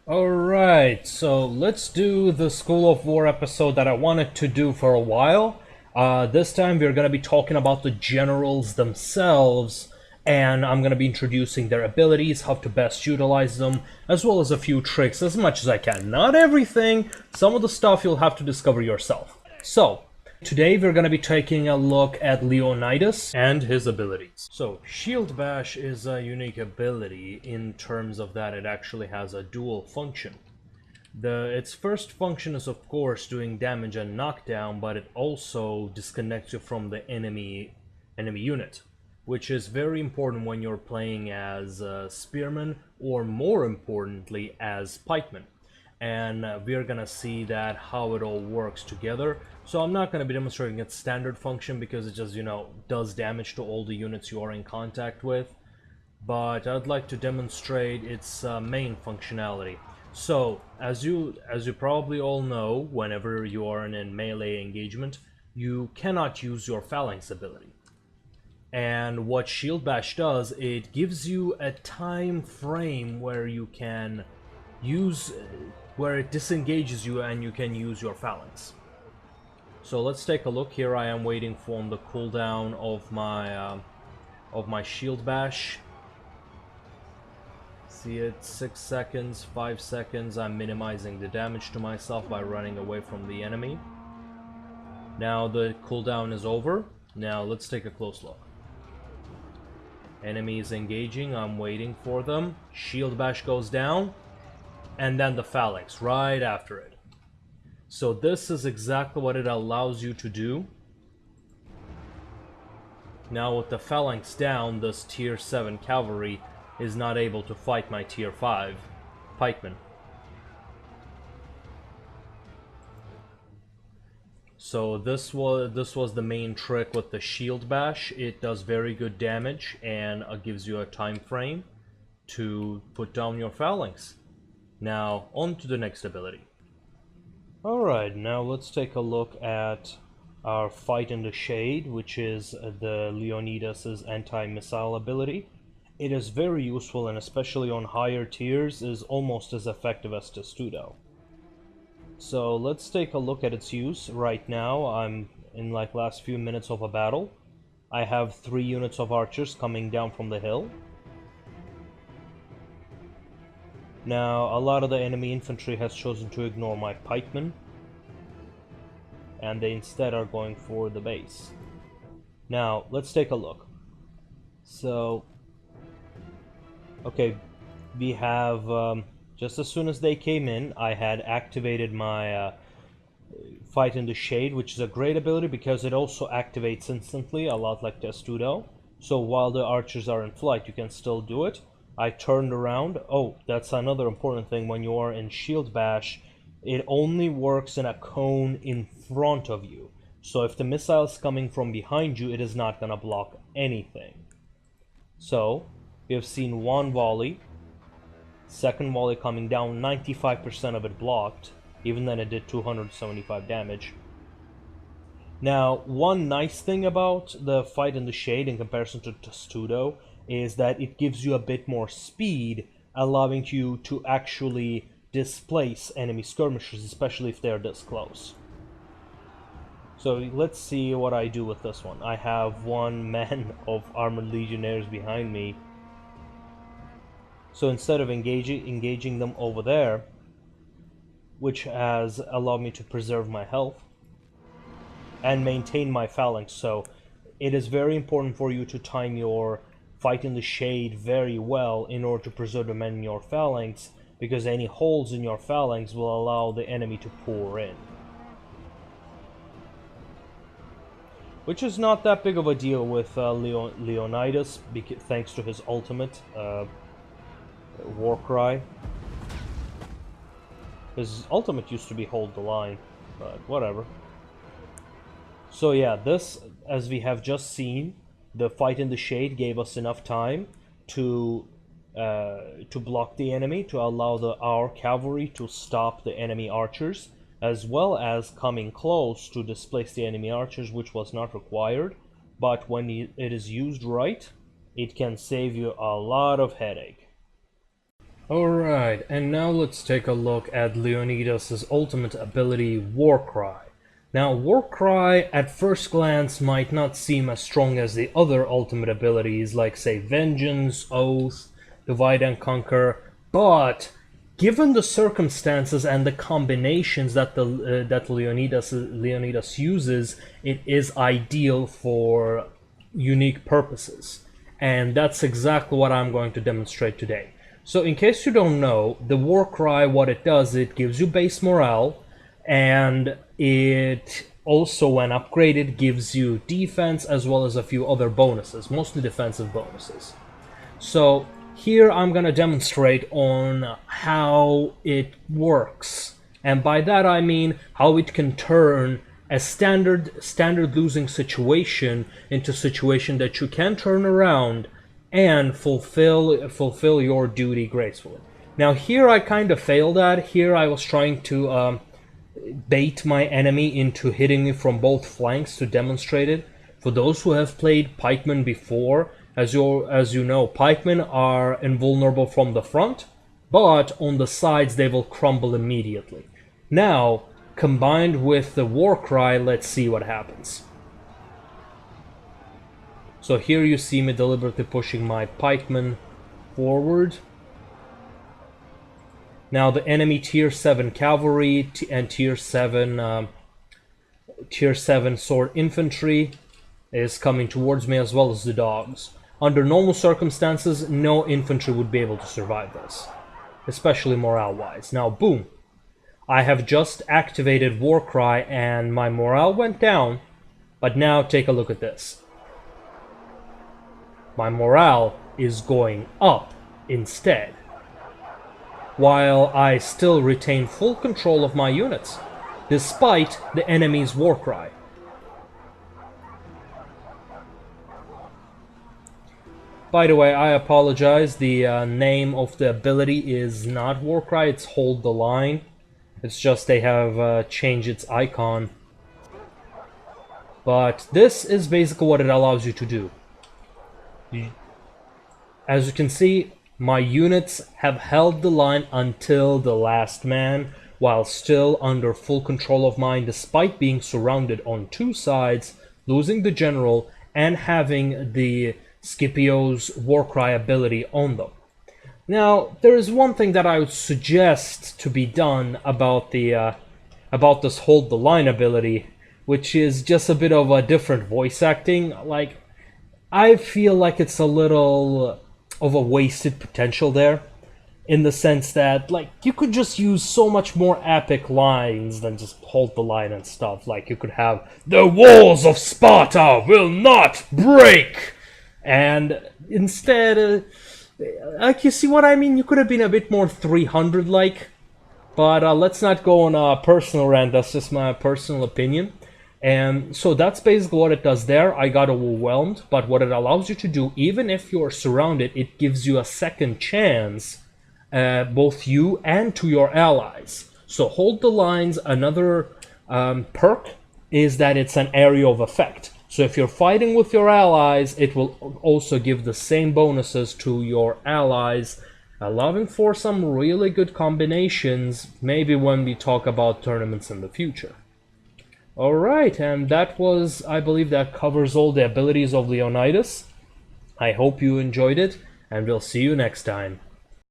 Alright, so let's do the School of War episode that I wanted to do for a while. This time we're going to be talking about the generals themselves, and I'm going to be introducing their abilities, how to best utilize them, as well as a few tricks as much as I can. Not everything, some of the stuff you'll have to discover yourself. So, today we're going to be taking a look at Leonidas and his abilities. So, Shield Bash is a unique ability in terms of that it actually has a dual function. Its first function is of course doing damage and knockdown, but it also disconnects you from the enemy unit, which is very important when you're playing as spearmen, or more importantly as pikemen. And we're gonna see that how it all works together. So I'm not gonna be demonstrating its standard function because it just, does damage to all the units you are in contact with. But I'd like to demonstrate its main functionality. So, as you probably all know, whenever you are in a melee engagement, you cannot use your phalanx ability. And what Shield Bash does, it gives you a time frame where you can use, where it disengages you and you can use your phalanx. So let's take a look. Here I am waiting for the cooldown of my Shield Bash. See it, 6 seconds, 5 seconds. I'm minimizing the damage to myself by running away from the enemy. Now the cooldown is over. Now let's take a close look. Enemy is engaging, I'm waiting for them. Shield Bash goes down, and then the phalanx right after it. So this is exactly what it allows you to do. Now with the phalanx down, this tier 7 cavalry is not able to fight my tier 5 pikemen. So this was the main trick with the Shield Bash. It does very good damage and gives you a time frame to put down your phalanx. Now on to the next ability. Alright, now let's take a look at our Fight in the Shade, which is the Leonidas' anti-missile ability. It is very useful, and especially on higher tiers is almost as effective as Testudo. So let's take a look at its use. Right now I'm in like last few minutes of a battle. I have 3 units of archers coming down from the hill. Now a lot of the enemy infantry has chosen to ignore my pikemen, and they instead are going for the base. Now let's take a look. So okay, we have, just as soon as they came in, I had activated my Fight in the Shade, which is a great ability because it also activates instantly, a lot like Testudo. So while the archers are in flight, you can still do it. I turned around. Oh, that's another important thing when you are in Shield Bash. It only works in a cone in front of you. So if the missile is coming from behind you, it is not going to block anything. So we have seen one volley, second volley coming down, 95% of it blocked, even then it did 275 damage. Now, one nice thing about the Fight in the Shade in comparison to Testudo is that it gives you a bit more speed, allowing you to actually displace enemy skirmishers, especially if they're this close. So let's see what I do with this one. I have one man of armored legionnaires behind me. So instead of engaging them over there, which has allowed me to preserve my health and maintain my phalanx. So it is very important for you to time your Fight in the Shade very well in order to preserve the men in your phalanx, because any holes in your phalanx will allow the enemy to pour in. Which is not that big of a deal with Leonidas, thanks to his ultimate, Warcry. His ultimate used to be Hold the Line, but whatever. So yeah, this, as we have just seen, the Fight in the Shade gave us enough time to block the enemy, to allow our cavalry to stop the enemy archers, as well as coming close to displace the enemy archers, which was not required. But when it is used right, it can save you a lot of headache. Alright, and now let's take a look at Leonidas' ultimate ability, Warcry. Now, Warcry at first glance might not seem as strong as the other ultimate abilities like, say, Vengeance, Oath, Divide and Conquer, but given the circumstances and the combinations that Leonidas uses, it is ideal for unique purposes. And that's exactly what I'm going to demonstrate today. So in case you don't know, the Warcry, what it does, it gives you base morale, and it also, when upgraded, gives you defense as well as a few other bonuses, mostly defensive bonuses. So here I'm going to demonstrate on how it works, and by that I mean how it can turn a standard losing situation into a situation that you can turn around and fulfill your duty gracefully. Now here I kind of failed at. Here I was trying to bait my enemy into hitting me from both flanks to demonstrate it. For those who have played pikemen before, as you know, pikemen are invulnerable from the front, but on the sides they will crumble immediately. Now, combined with the Warcry, let's see what happens. So here you see me deliberately pushing my pikemen forward. Now the enemy tier 7 cavalry and tier 7 sword infantry is coming towards me, as well as the dogs. Under normal circumstances, no infantry would be able to survive this, especially morale-wise. Now, boom! I have just activated Warcry and my morale went down, but now take a look at this. My morale is going up instead, while I still retain full control of my units, despite the enemy's Warcry. By the way, I apologize, the name of the ability is not Warcry, it's Hold the Line. It's just they have changed its icon. But this is basically what it allows you to do. As you can see, my units have held the line until the last man, while still under full control of mine, despite being surrounded on two sides, losing the general, and having the Scipio's Warcry ability on them. Now, there is one thing that I would suggest to be done about this Hold the Line ability, which is just a bit of a different voice acting. Like, I feel like it's a little of a wasted potential there, in the sense that, like, you could just use so much more epic lines than just hold the line and stuff. Like, you could have, "The walls of Sparta will not break!" And instead, like, you see what I mean? You could have been a bit more 300-like. But let's not go on a personal rant, that's just my personal opinion. And so that's basically what it does there. I got overwhelmed, but what it allows you to do, even if you're surrounded, it gives you a second chance, both you and to your allies. So Hold the Lines, another perk is that it's an area of effect. So if you're fighting with your allies, it will also give the same bonuses to your allies, allowing for some really good combinations, maybe when we talk about tournaments in the future. Alright, and that was, I believe that covers all the abilities of Leonidas. I hope you enjoyed it, and we'll see you next time.